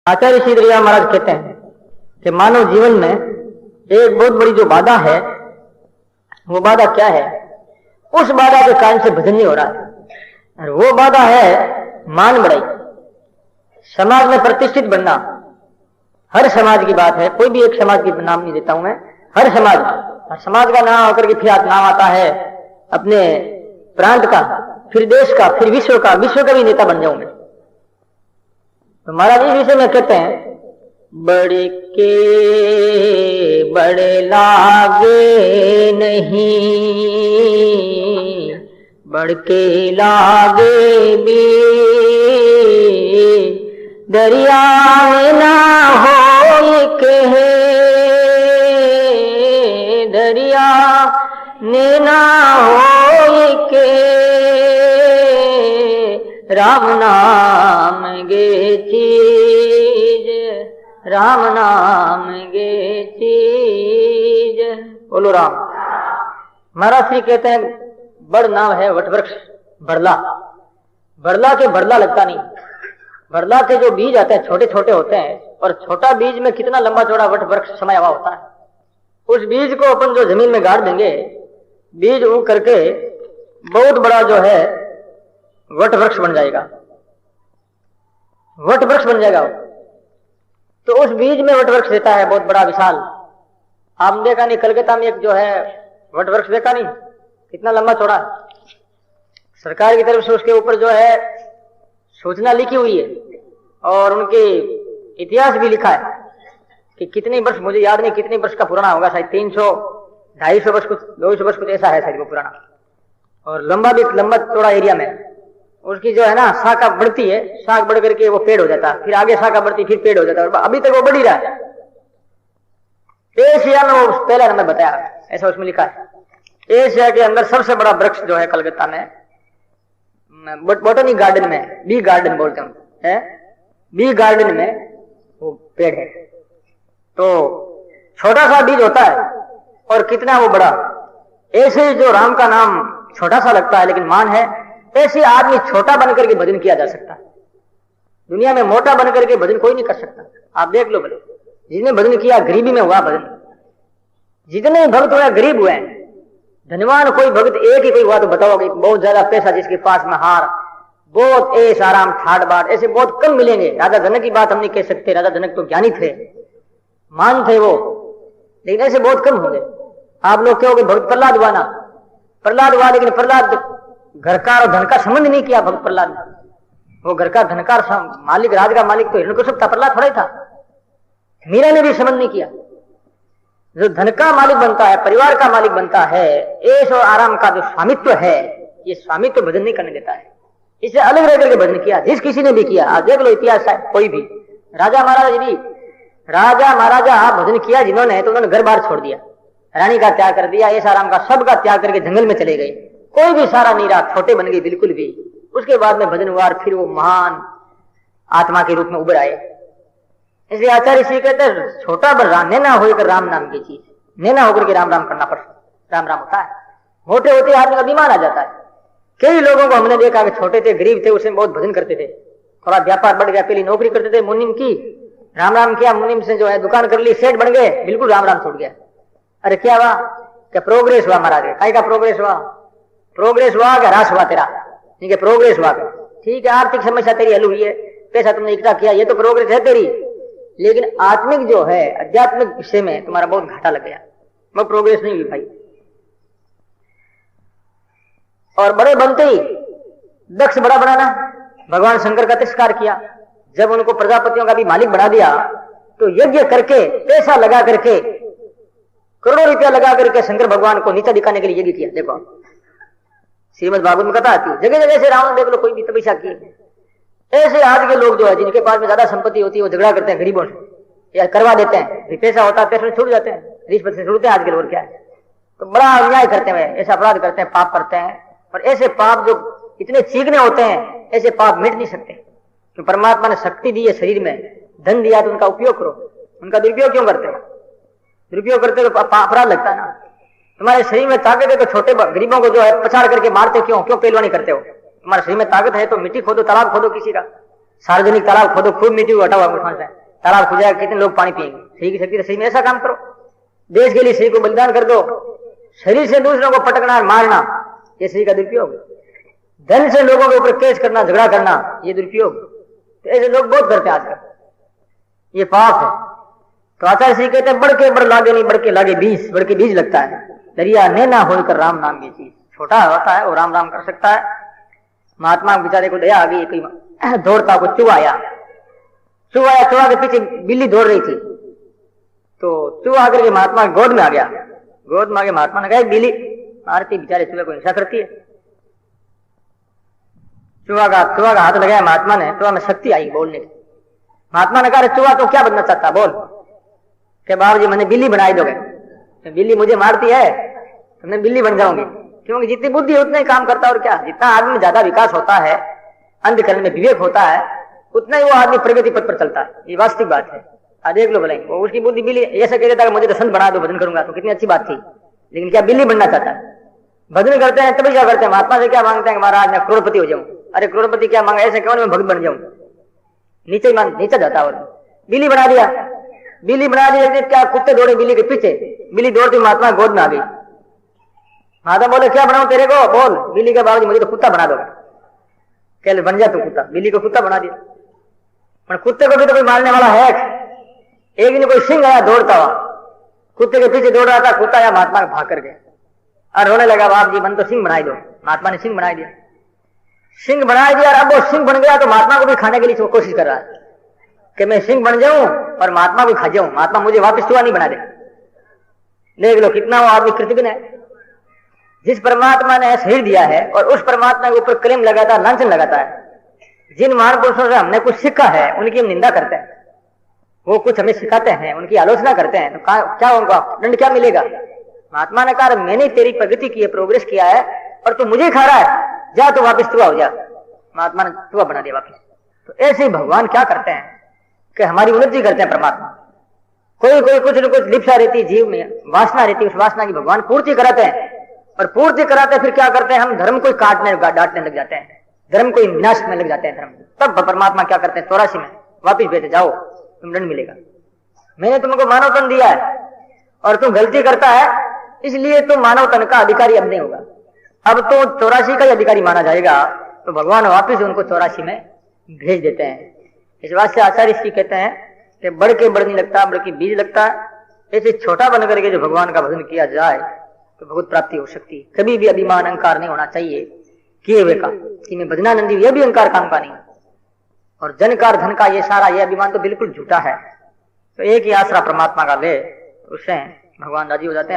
आचार्य श्री दरिया महाराज कहते हैं कि मानव जीवन में एक बहुत बड़ी जो बाधा है, वो बाधा क्या है? उस बाधा के कारण से भजन नहीं हो रहा है, और वो बाधा है मान बढ़ाई, समाज में प्रतिष्ठित बनना। हर समाज की बात है, कोई भी एक समाज की नाम नहीं देता हूं मैं, हर समाज का नाम होकर के फिर नाम आता है अपने प्रांत का, फिर देश का, फिर विश्व का भी नेता बन जाऊं मैं। तो महाराज इस विषय में कहते हैं, बड़े के बड़े लागे नहीं, बढ़ के लागे भी दरिया में ना हो कहे, दरिया ने ना हो के राम नाम गे चीज, राम नाम गे चीज। बोलो राम। महाराज श्री कहते हैं बड़ नाम है वटवृक्ष बड़ला। बड़ला के बड़ला लगता नहीं, बड़ला के जो बीज आते हैं छोटे छोटे होते हैं, और छोटा बीज में कितना लंबा चौड़ा वटवृक्ष समाया हुआ होता है। उस बीज को अपन जो जमीन में गाड़ देंगे, बीज उग करके बहुत बड़ा जो है वटवृक्ष बन जाएगा, वटवृक्ष बन जाएगा। तो उस बीज में वटवृक्ष देता है बहुत बड़ा विशाल। आपने देखा नहीं कलकत्ता में एक जो है वटवृक्ष देखा नहीं, कितना लंबा चौड़ा। सरकार की तरफ से उसके ऊपर जो है सूचना लिखी हुई है, और उनके इतिहास भी लिखा है कि कितने वर्ष, मुझे याद नहीं कितने वर्ष का पुराना होगा, शायद 300 250 वर्ष कुछ 200 वर्ष कुछ ऐसा है शायद वो पुराना, और लंबा भी लंबा चौड़ा एरिया में। उसकी जो है ना शाखा बढ़ती है, शाख बढ़ करके वो पेड़ हो जाता है, फिर आगे शाखा बढ़ती फिर पेड़ हो जाता है, और अभी तक वो बढ़ ही रहा है। एशिया में वो पहला नंबर बताया, ऐसा उसमें लिखा है। एशिया के अंदर सबसे बड़ा वृक्ष जो है कलकत्ता में बोटनी गार्डन में, बी गार्डन बोलते हैं, बी गार्डन में वो पेड़ है। तो छोटा सा बीज होता है और कितना वो बड़ा। ऐसे जो राम का नाम छोटा सा लगता है लेकिन मान है, ऐसे आदमी छोटा बनकर के भजन किया जा सकता है। दुनिया में मोटा बनकर के भजन कोई नहीं कर सकता। आप देख लो भले, जिसने भजन किया गरीबी में हुआ भजन, जितने भक्त हुए गरीब हुए। धनवान कोई भक्त एक ही कोई हुआ तो बताओगे, बहुत ज्यादा पैसा जिसके पास में हार, बहुत ऐश आराम ठाट बाट, ऐसे बहुत कम मिलेंगे। राजा जनक की बात हम नहीं कह सकते, राजा जनक तो ज्ञानी थे, मान थे वो, लेकिन ऐसे बहुत कम होंगे। आप लोग कहोगे भक्त प्रहलाद हुआ ना, प्रहलाद हुआ, लेकिन प्रहलाद घर का और धन का संबंध नहीं किया। भक्त प्रहलाद ने वो घर का धन का मालिक, राज का मालिक तो हिरण्यकशिप था, प्रहलाद थोड़ा ही था। मीरा ने भी संबंध नहीं किया। जो धन का मालिक बनता है, परिवार का मालिक बनता है, ऐश और आराम का जो स्वामित्व है, ये स्वामित्व भजन नहीं करने देता है। इसे अलग रह करके भजन किया जिस किसी ने भी किया। आप देख लो इतिहास है, कोई भी राजा महाराजा भजन किया जिन्होंने, तो उन्होंने घर बार छोड़ दिया, रानी का त्याग कर दिया, ऐश आराम का सबका त्याग करके जंगल में चले गए। कोई भी सारा नहीं रहा, छोटे बन गए बिल्कुल भी। उसके बाद में भजन हुआ, फिर वो महान आत्मा के रूप में उभर आए। इसलिए आचार्य श्री कहते हैं छोटा बड़ा नैना होकर राम नाम की चीज, नैना होकर के राम राम करना पड़ता, राम राम होता है। मोटे होते आदमी का अभिमान आ जाता है। कई लोगों को हमने देखा कि छोटे थे, गरीब थे, उसमें बहुत भजन करते थे, थोड़ा व्यापार बढ़ गया, पहले नौकरी करते थे मुनिम की, राम राम किया, मुनिम से जो है दुकान कर ली, सेठ बन गए, बिल्कुल राम राम छूट गया। अरे क्या हुआ? क्या प्रोग्रेस हुआ महाराज? काय का प्रोग्रेस हुआ? प्रोग्रेस हुआ क्या ह्रास हुआ तेरा? ठीक है, प्रोग्रेस हुआ। ठीक है, आर्थिक समस्या तेरी हल हुई है, पैसा तुमने इकट्ठा किया, ये तो प्रोग्रेस है तेरी, लेकिन आत्मिक जो है आध्यात्मिक विषय में तुम्हारा बहुत घाटा लग गया, वो प्रोग्रेस नहीं हुई भाई। और बड़े बनते ही दक्ष बड़ा बनाना, भगवान शंकर का तिरस्कार किया। जब उनको प्रजापतियों का भी मालिक बना दिया, तो यज्ञ करके पैसा लगा करके, करोड़ों रुपया लगा करके शंकर भगवान को नीचा दिखाने के लिए यज्ञ किया। देखो श्रीमद् भागवत में कथा आती है, जगह जगह से रावण देख लो, कोई भी तपस्या की। ऐसे आज के लोग जो है जिनके पास में ज्यादा संपत्ति होती है, वो झगड़ा करते हैं गरीबों से, या करवा देते हैं, पैसा होता है पैसे छूट जाते हैं, रिश्वत से छूटते हैं आज के लोग। क्या है, तो बड़ा अन्याय करते हैं, ऐसा अपराध करते हैं, पाप करते हैं। और ऐसे पाप जो इतने चीकने होते हैं, ऐसे पाप मिट नहीं सकते। तो परमात्मा ने शक्ति दी है शरीर में, धन दिया, तो उनका उपयोग करो। उनका दुरुपयोग क्यों करते हो? दुरुपयोग करते तो अपराध लगता है ना। तुम्हारे शरीर में ताकत है तो छोटे गरीबों को जो है पछाड़ करके मारते क्यों? क्यों पहलवानी करते हो? तुम्हारे शरीर में ताकत है तो मिट्टी खोदो, तालाब खोदो किसी का, सार्वजनिक तालाब खोदो, खूब मिट्टी को हटाओ, तालाब खुद जाएगा, कितने लोग पानी पिएंगे। शरीर की शक्ति तो शरीर में ऐसा काम करो, देश के लिए शरीर को बलिदान कर दो। शरीर से दूसरों को पटकना और मारना ये शरीर का दुरुपयोग। धन से लोगों के ऊपर केस करना, झगड़ा करना, ये दुरुपयोग। तो ऐसे लोग बहुत करते हैं आजकल, ये पाप है। तो आचार्य श्री कहते हैं, बढ़ के बढ़ लागे नहीं, बढ़ के लागे बीज, बढ़ के बीज लगता है। दरिया नैना होकर राम नाम की चीज, छोटा होता है वो राम राम कर सकता है। महात्मा बेचारे को दया आ गई, कोई दौड़ता को चूहा आया, चूहा के पीछे बिल्ली दौड़ रही थी, तो चूहा आकर के महात्मा की गोद में आ गया। गोद में आगे महात्मा ने कहा, बिल्ली मारती बेचारे चूहे को हिंसा करती है। चूहा का हाथ लगाया महात्मा ने, चूहा में शक्ति आई बोलने की। महात्मा ने कहा, चूहा तो क्या बनना चाहता, बोल। कि बाबू जी मैंने बिल्ली बनाई दोगे, तो बिल्ली मुझे मारती है तो मैं बिल्ली बन जाऊंगी, क्योंकि जितनी बुद्धि है उतना ही काम करता है। और क्या, जितना आदमी में ज्यादा विकास होता है, अंधकरण में विवेक होता है, उतना ही वो आदमी प्रगति पथ पर चलता है। ये वास्तविक बात है। आज देख लो भले, वो उसकी बुद्धि बिल्ली ऐसा कह देता है, मुझे तो संत बना दो, भजन करूंगा, तो कितनी अच्छी बात थी। लेकिन क्या बिल्ली बनना चाहता है? भजन करते हैं तभी क्या करते हैं, महात्मा से क्या मांगते हैं कि महाराज मैं करोड़पति हो जाऊं। अरे करोड़पति क्या मांगा, ऐसे क्यों मैं भक्त बन जाऊं, नीचे जाता है। बिल्ली बना दिया, क्या कुत्ते दौड़े बिल्ली के पीछे, बिल्ली दौड़ती महात्मा गोद में आ गई। महात्मा बोले, क्या बनाऊं तेरे को, बोल। बिल्ली का, बाबू जी मुझे तो कुत्ता बना दो। कह बन जा तू कुत्ता। बिल्ली को कुत्ता बना दिया। पर कुत्ते को भी तो कोई मारने वाला है। एक दिन कोई सिंह आया दौड़ता हुआ, कुत्ते के पीछे दौड़ रहा था, कुत्ता या महात्मा भाग कर गया और रोने लगा, बाप जी मन तो सिंह बनाई दो। महात्मा ने सिंह बना दिया, सिंह बना दिया। और अब वो सिंह बन गया तो महात्मा को भी खाने के लिए कोशिश कर रहा है कि मैं सिंह बन जाऊं और महात्मा को खा जाऊं, महात्मा मुझे वापस चूहा नहीं बना दे। देख लो कितना वो आदमी कृतज्ञ है। जिस परमात्मा ने शरीर दिया है और उस परमात्मा के ऊपर क्लेम लगाता है, लांछन लगाता है। जिन महापुरुषों से हमने कुछ सीखा है उनकी हम निंदा करते हैं, वो कुछ हमें सिखाते हैं, उनकी आलोचना करते हैं, तो क्या होगा, दंड क्या मिलेगा? महात्मा ने कहा, मैंने तेरी प्रगति की है, प्रोग्रेस किया है और तू मुझे खा रहा है, जा तो वापिस चूहा हो जा। महात्मा ने चूहा बना दिया वापिस। तो ऐसे ही भगवान क्या करते हैं कि हमारी उन्नति करते हैं परमात्मा। कोई कुछ न कुछ लिप्सा रहती जीव में, वासना रहती, उस वासना की भगवान पूर्ति कराते हैं। और पूर्ति कराते फिर क्या करते हैं, हम धर्म को काटने डांटने लग जाते हैं, धर्म को विनाश में लग जाते हैं धर्म। तब परमात्मा क्या करते हैं, 84 में वापिस भेजे, जाओ तुम दंड मिलेगा। मैंने तुमको मानव तन दिया है और तुम गलती करता है, इसलिए तुम मानव तन का अधिकारी अब नहीं होगा, अब तो 84 का ही अधिकारी माना जाएगा। तो भगवान वापिस उनको 84 में भेज देते हैं। इस बात से आचार्य इसकी कहते हैं कि बढ़ के बढ़ नहीं लगता, बढ़ के बीज लगता है। ऐसे छोटा बन करके जो भगवान का भजन किया जाए तो बहुत प्राप्ति हो सकती है। कभी भी अभिमान अहंकार नहीं होना चाहिए किए हुए का, कि मैं भजनानंदी, यह भी अहंकार काम का नहीं। और जनकार धन का ये सारा ये अभिमान तो बिल्कुल झूठा है। तो एक ही आसरा परमात्मा का ले, उससे भगवान राजी हो जाते हैं।